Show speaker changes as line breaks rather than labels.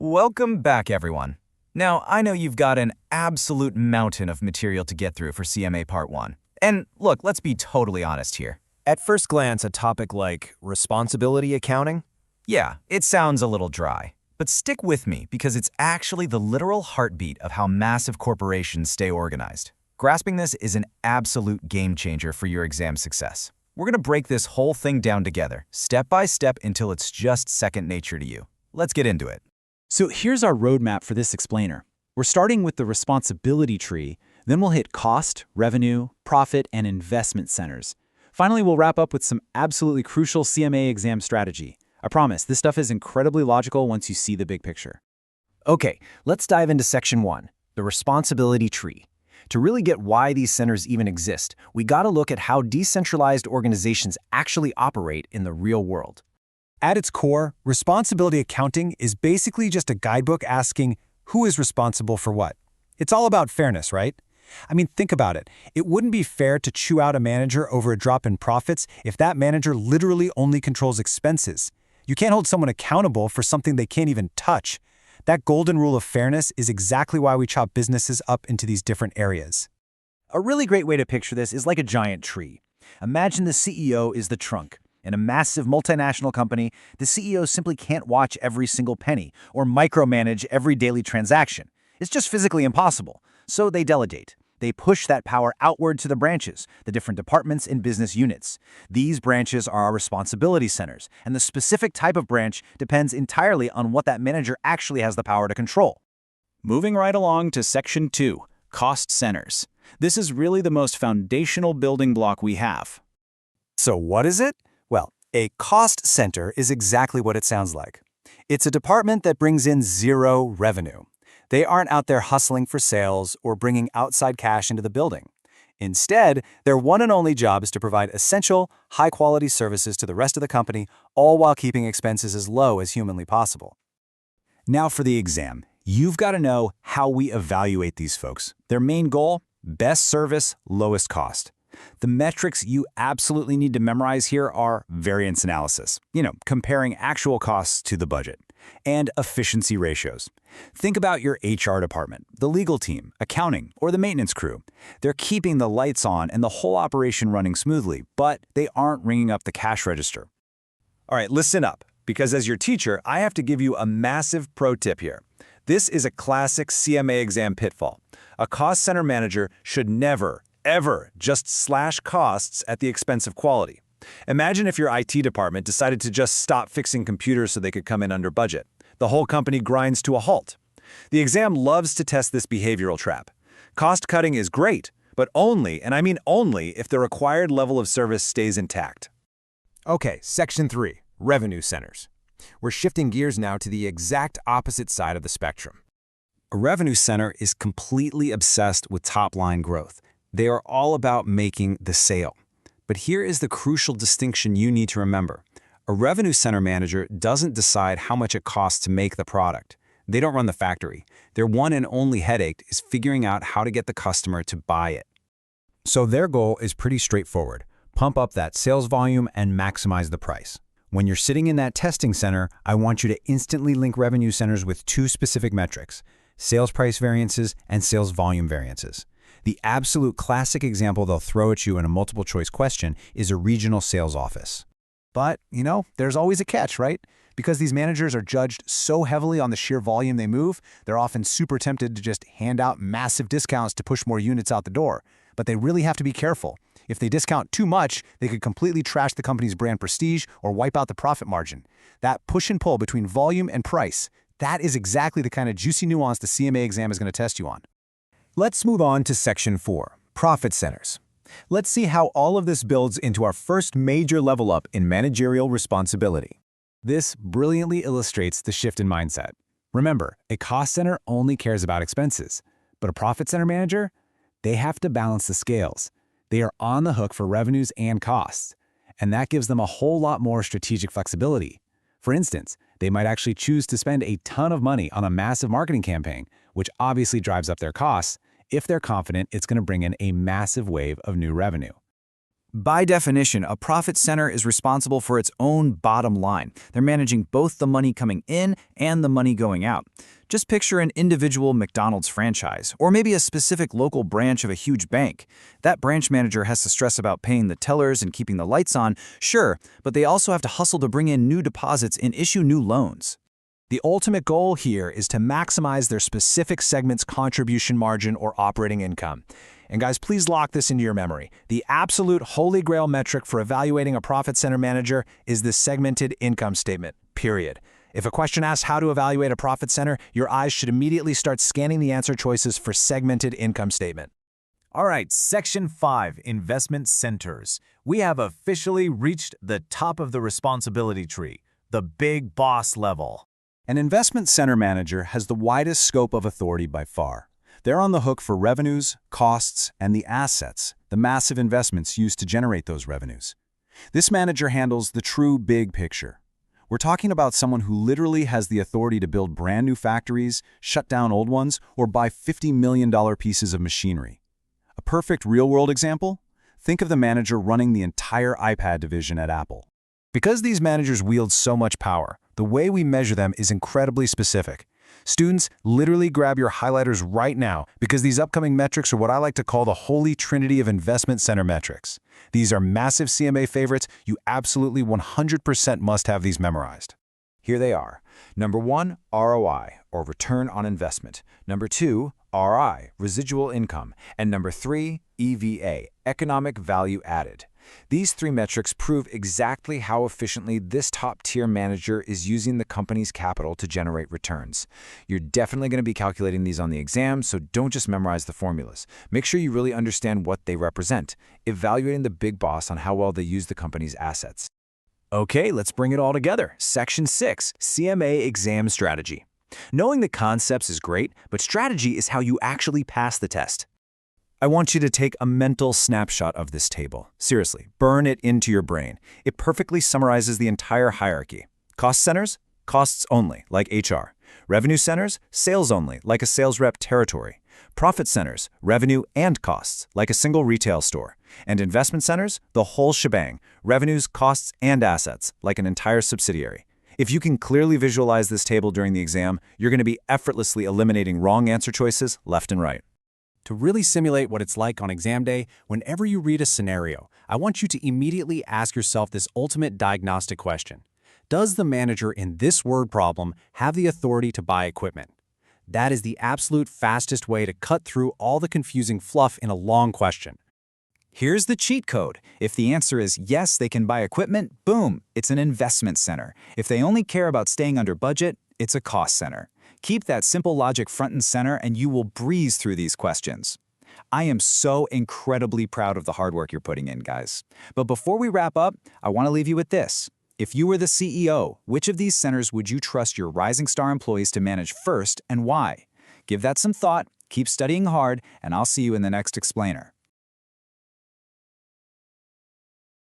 Welcome back, everyone. Now, I know you've got an absolute mountain of material to get through for CMA Part 1. And look, let's be totally honest here.
At first glance, a topic like responsibility accounting?
Yeah, it sounds a little dry. But stick with me because it's actually the literal heartbeat of how massive corporations stay organized. Grasping this is an absolute game changer for your exam success. We're going to break this whole thing down together, step by step, until it's just second nature to you. Let's get into it.
So here's our roadmap for this explainer. We're starting with the responsibility tree, then we'll hit cost, revenue, profit, and investment centers. Finally, we'll wrap up with some absolutely crucial CMA exam strategy. I promise, this stuff is incredibly logical once you see the big picture.
Okay, let's dive into Section 1, the responsibility tree. To really get why these centers even exist, we gotta look at how decentralized organizations actually operate in the real world.
At its core, responsibility accounting is basically just a guidebook asking who is responsible for what. It's all about fairness, right? I mean, think about it. It wouldn't be fair to chew out a manager over a drop in profits if that manager literally only controls expenses. You can't hold someone accountable for something they can't even touch. That golden rule of fairness is exactly why we chop businesses up into these different areas.
A really great way to picture this is like a giant tree. Imagine the CEO is the trunk. In a massive multinational company, the CEO simply can't watch every single penny or micromanage every daily transaction. It's just physically impossible. So they delegate. They push that power outward to the branches, the different departments and business units. These branches are our responsibility centers, and the specific type of branch depends entirely on what that manager actually has the power to control. Moving right along to Section 2, cost centers. This is really the most foundational building block we have.
So what is it? Well, a cost center is exactly what it sounds like. It's a department that brings in zero revenue. They aren't out there hustling for sales or bringing outside cash into the building. Instead, their one and only job is to provide essential, high-quality services to the rest of the company, all while keeping expenses as low as humanly possible.
Now for the exam. You've got to know how we evaluate these folks. Their main goal? Best service, lowest cost. The metrics you absolutely need to memorize here are variance analysis, comparing actual costs to the budget, and efficiency ratios. Think about your HR department, the legal team, accounting, or the maintenance crew. They're keeping the lights on and the whole operation running smoothly, but they aren't ringing up the cash register.
All right, listen up, because as your teacher, I have to give you a massive pro tip here. This is a classic CMA exam pitfall. A cost center manager should never, ever just slash costs at the expense of quality. Imagine if your IT department decided to just stop fixing computers so they could come in under budget. The whole company grinds to a halt. The exam loves to test this behavioral trap. Cost cutting is great, but only, and I mean only, if the required level of service stays intact. Okay, Section 3, revenue centers. We're shifting gears now to the exact opposite side of the spectrum. A revenue center is completely obsessed with top-line growth. They are all about making the sale. But here is the crucial distinction you need to remember. A revenue center manager doesn't decide how much it costs to make the product. They don't run the factory. Their one and only headache is figuring out how to get the customer to buy it. So their goal is pretty straightforward. Pump up that sales volume and maximize the price. When you're sitting in that testing center, I want you to instantly link revenue centers with two specific metrics: sales price variances and sales volume variances. The absolute classic example they'll throw at you in a multiple choice question is a regional sales office. But, there's always a catch, right? Because these managers are judged so heavily on the sheer volume they move, they're often super tempted to just hand out massive discounts to push more units out the door. But they really have to be careful. If they discount too much, they could completely trash the company's brand prestige or wipe out the profit margin. That push and pull between volume and price, that is exactly the kind of juicy nuance the CMA exam is going to test you on. Let's move on to Section 4, profit centers. Let's see how all of this builds into our first major level up in managerial responsibility. This brilliantly illustrates the shift in mindset. Remember, a cost center only cares about expenses, but a profit center manager, they have to balance the scales. They are on the hook for revenues and costs, and that gives them a whole lot more strategic flexibility. For instance, they might actually choose to spend a ton of money on a massive marketing campaign, which obviously drives up their costs, if they're confident it's going to bring in a massive wave of new revenue.
By definition, a profit center is responsible for its own bottom line. They're managing both the money coming in and the money going out. Just picture an individual McDonald's franchise, or maybe a specific local branch of a huge bank. That branch manager has to stress about paying the tellers and keeping the lights on, sure, but they also have to hustle to bring in new deposits and issue new loans.
The ultimate goal here is to maximize their specific segment's contribution margin or operating income. And guys, please lock this into your memory. The absolute holy grail metric for evaluating a profit center manager is the segmented income statement, period. If a question asks how to evaluate a profit center, your eyes should immediately start scanning the answer choices for segmented income statement.
All right, Section 5, Investment Centers. We have officially reached the top of the responsibility tree, the big boss level.
An investment center manager has the widest scope of authority by far. They're on the hook for revenues, costs, and the assets, the massive investments used to generate those revenues. This manager handles the true big picture. We're talking about someone who literally has the authority to build brand new factories, shut down old ones, or buy $50 million pieces of machinery. A perfect real-world example? Think of the manager running the entire iPad division at Apple.
Because these managers wield so much power, the way we measure them is incredibly specific. Students, literally grab your highlighters right now because these upcoming metrics are what I like to call the holy trinity of investment center metrics. These are massive CMA favorites. You absolutely 100% must have these memorized.
Here they are. Number 1, ROI, or return on investment. Number 2, RI, residual income. And number 3, EVA, economic value added. These 3 metrics prove exactly how efficiently this top-tier manager is using the company's capital to generate returns. You're definitely going to be calculating these on the exam, so don't just memorize the formulas. Make sure you really understand what they represent, evaluating the big boss on how well they use the company's assets.
Okay, let's bring it all together. Section 6, CMA Exam Strategy. Knowing the concepts is great, but strategy is how you actually pass the test. I want you to take a mental snapshot of this table. Seriously, burn it into your brain. It perfectly summarizes the entire hierarchy. Cost centers? Costs only, like HR. Revenue centers? Sales only, like a sales rep territory. Profit centers? Revenue and costs, like a single retail store. And investment centers? The whole shebang. Revenues, costs, and assets, like an entire subsidiary. If you can clearly visualize this table during the exam, you're going to be effortlessly eliminating wrong answer choices left and right.
To really simulate what it's like on exam day, whenever you read a scenario, I want you to immediately ask yourself this ultimate diagnostic question. Does the manager in this word problem have the authority to buy equipment? That is the absolute fastest way to cut through all the confusing fluff in a long question.
Here's the cheat code. If the answer is yes, they can buy equipment, boom, it's an investment center. If they only care about staying under budget, it's a cost center. Keep that simple logic front and center and you will breeze through these questions. I am so incredibly proud of the hard work you're putting in, guys. But before we wrap up, I want to leave you with this. If you were the CEO, which of these centers would you trust your rising star employees to manage first and why? Give that some thought, keep studying hard, and I'll see you in the next explainer.